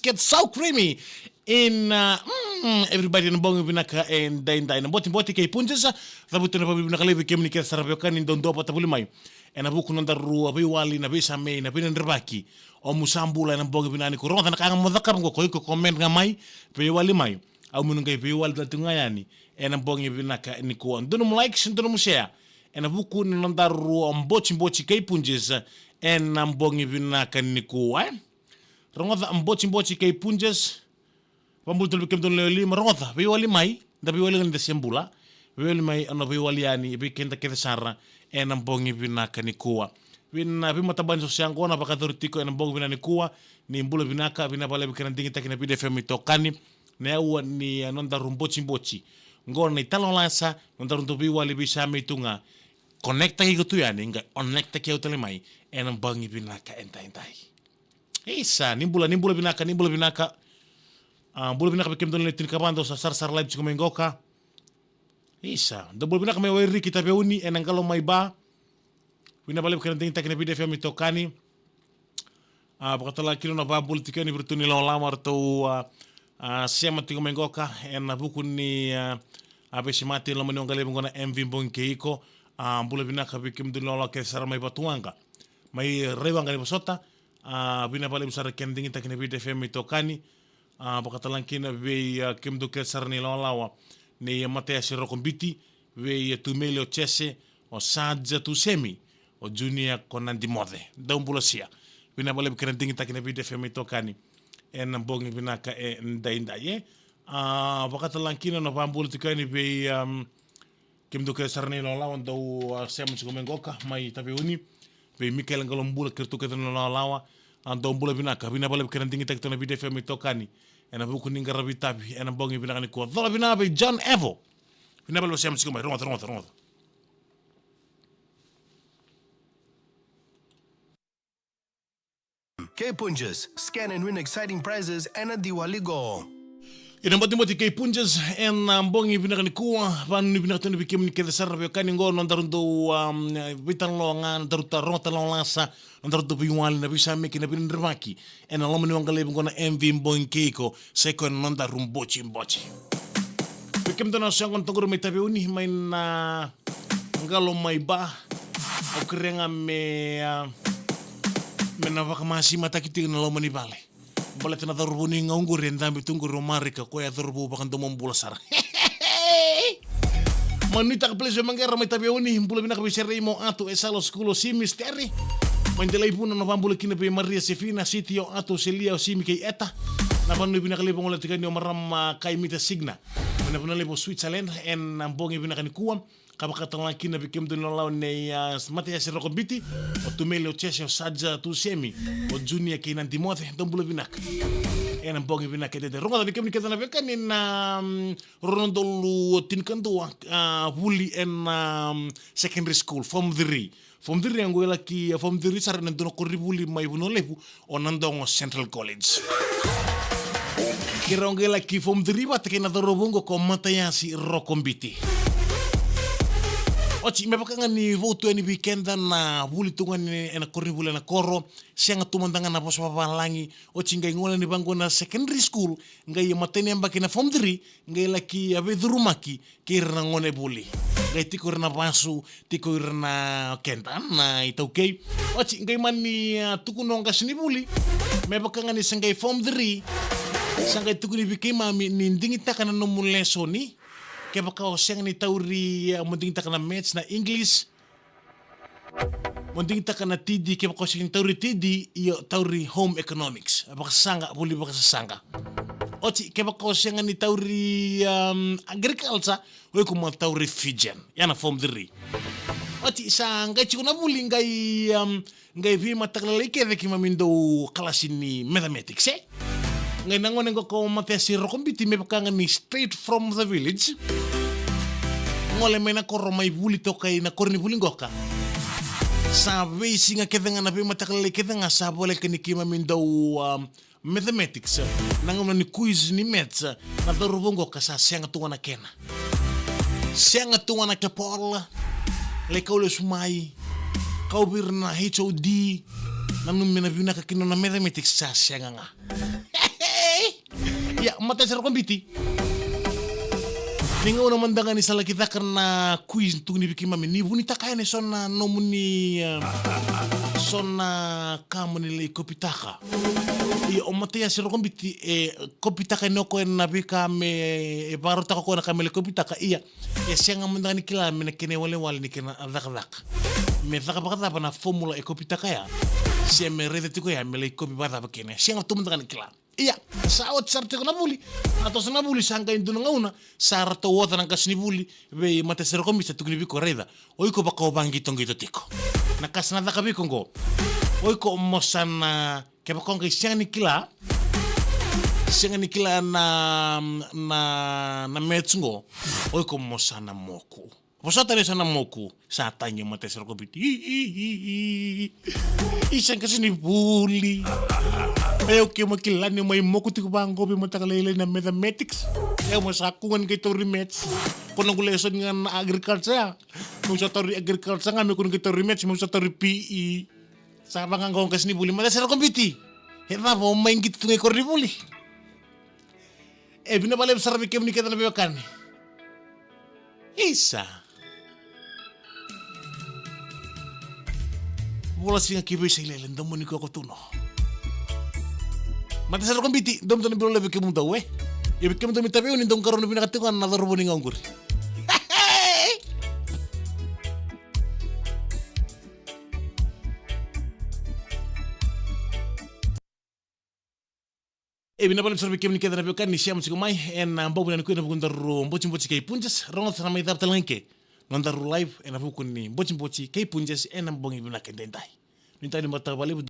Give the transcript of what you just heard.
Get so creamy in everybody na bongo binaka and dain na boti kay punjesa rabuto na binaka leve kemni kaya sarapyokan in dondo pa tapuli mai ena buku nanda ru abi wali na bisa me na binan rebaki o musambula na bongo binani ko ronta na kanga modakar ngo ko comment nga mai pe wali mai au munungai pe wali tungayani ena bongo binaka ni ko ndono like ndono share ena buku nanda ru mbochi kay punjesa ena bongo binaka ni ko rongoda mbochi kay punjes pambultul bikem don leoli marongoda be wali mai da be wali ngende sembula be wali mai ano be wali ani be kenda kete sara en ambongi binaka ni kuwa bina be mataban so siangona pakadortiko en ambongi binani kuwa ni mbula binaka bina pale bikana dingi takina bide femi tokani ne awa ni anonda rumbochi ngona ni talon lansa nonda runto be wali bisa mitunga connecta ki gotu yani nga connecta ki utale mai en ambongi binaka entai Isa, nimbula binaka. Bula binaka bikem don letin kabando sa sar live chiko mengoka. Isa, da bula binaka may weri kita beuni enangalo may ba. Wina balik kan ting takina bide fami tokani. Bakatala kilo na ba politikani bertuni lamar to sema tiko mengoka en buku ni abesimati lo menongale ngona MV bonkeiko. Bula binaka bikem don lola ke sar may batuanga. May rewanga ni bosota. Bina pale besar kending takina bide femi tokani bakatalan kina be kemdo kesar ni lawa ne matea siro kombiti be tumele o chese o sadja tu semi o junior konandi mode dombulosia bina pale kending takina bide femi tokani en bongi bina ka ndainda ye bakatalan kina no bambul tikani be kemdo kesar ni lawa do semu mengoka mai tabe uni be Mikel ngalombula kirtu ketana lawa ando mbula binaka bina bale kena dingi tek tona bide femi tokani ena buku ninga rabitabi ena bongi binaka ni ko dola bina be John Evo bina bale siam sikuma ronga K-Punches, scan and win exciting prizes and a Diwali go. Ina mati kay punjas en bongi binaka ni kuwa ban ni binaka ni bikem ni kede sarra be kani ngo nondarundo bitan lo nga nondaruta rota lo lasa nondarundo biwal na bisa meki na bin remaki en lo mani ngale ngona MV bonkeiko seko nondarum bochi bikem dona sangon tongoro metabe uni mai na ngalo mai ba o krenga me na vakamasi matakiti na lo mani bale Bala tena dharubu ni ngaungur yang dambi tunggu romarika ko ya dharubu bakan tomon bula sar. Manita ka pleasure mangera mai tabi uni bula bina ka bisere mo atu esalo skulo si misteri. Mandelai puna no pambula kina pe Maria Sefina sitio atu selia o simi kay eta. Na panu bina ka lepo ngola tikani o maram kay mita signa. Na panu lepo Switzerland en ambongi bina ka ni kuam. Kabakatalan kina bikem dun law ne Matia si Rokobiti o tumele o chese o sadja tu semi o junior kay nanti mote don bula binak en bongi binak de ronga bikem ni ketana bekan in rondolu tinkandu wuli en secondary school form 3 ngo laki form 3 sar nan don ko ribuli mai buno lepu o nandongo Central College kironga laki form 3 bat kay na dorobongo ko Matia si Rokobiti Oci me pakanga ni voto ni weekend na buli tunga ni ena korni bula na koro sianga tumandanga na posa papalangi oci ngai ngola ni bango na secondary school ngai matene ambaki na form 3 ngai laki abe durumaki kirna ngone buli ngai tiko na basu tiko na kenta na ita okay oci ngai mani tuku nonga sini buli me pakanga ni sangai form 3 sangai tuku ni bikima ni ndingi takana no muleso ni Kaya baka o siyang ni tauri munding taka na maths na English munding taka na TD kaya baka o siyang tauri TD iyo tauri home economics baka sanga buli baka sanga Oci kaya baka o siyang ni tauri agriculture o kuma tauri Fijian yana form 3 Oci sa ngai chiko na buli ngai vi mataklalay kaya kima mindo kalasin ni mathematics Ngay nangon ko Matia si Rokobiti me pakanga ni straight from the village. Ngole me na koro mai buli to kay na korni buli ngoka. Sabi singa kedanga na be matakale kedanga sa bole kani kima mindo mathematics. Nangon ni quiz ni maths na dorobongo ka sa sianga tunga na kena. Sianga tunga na kapol. Le kaulo sumai. Kaubir na HOD. Nangon me na bina ka kino na mathematics sa sianga nga. mata ser kombiti. Ninga una mandanga ni sala kita karena quiz tung ni bikin mami ni bunita kaya ni sona nomuni sona kamu ni le kopitaka. Iya omate ya ser kombiti kopitaka no ko na bika me baro ta ko na kamele kopitaka iya. Ya sianga mandanga ni kila me kene wale ni kena dak. Me dak pakata pa na formula kopitaka ya. Sia me rede tiko ya me le kopi bata pa kene. Sianga tu mandanga ni kila. Iya, saot sarte ko nabuli. Ato sa nabuli sangka indu nga una, sarto wata ng kasnibuli, be matesero ko misa tukni biko reda. Oy ko baka obang gitong gito tiko. Nakasnada ka biko ngo. Oy ko umosan na kaya kong kay siyang nikila na metsungo. Oy ko umosan na moku. Posata rin sana moku sa tanya matesero ko biti. Isang kasnibuli. Ayaw kayo makilan yung may moku tiko ba ang gobi matakalalay na mathematics. Ayaw masakungan kay Tori Mets. Kung nang lesson nga na agriculture. Kung sa Tori agriculture nga, may kung kay Tori Mets, may sa Tori PE. Sa bang ang gawang kasnibuli, matasara kong biti. Hita po, maing kita ngay kornibuli. Binabalay sa rabi kayo ni kita na biwakan. Isa. Wala siya kiboy sa ilalan, damo ni ko ako tuno. Mata sa kong biti, dom to ni biro lebe kemung tahu Ya bikin to mitabi unin dom karon pinakatikan na darbo ni nganggur. Binapalip sa bikin ni kita na bikan ni siya mo sigumay en ambaw na ko na bukun daru mbocin kay punjas ronald sa may dap talangke. Non daru live en abukun ni mbocin kay punjas en ambong ibinaken dentay. Nintay ni mata bali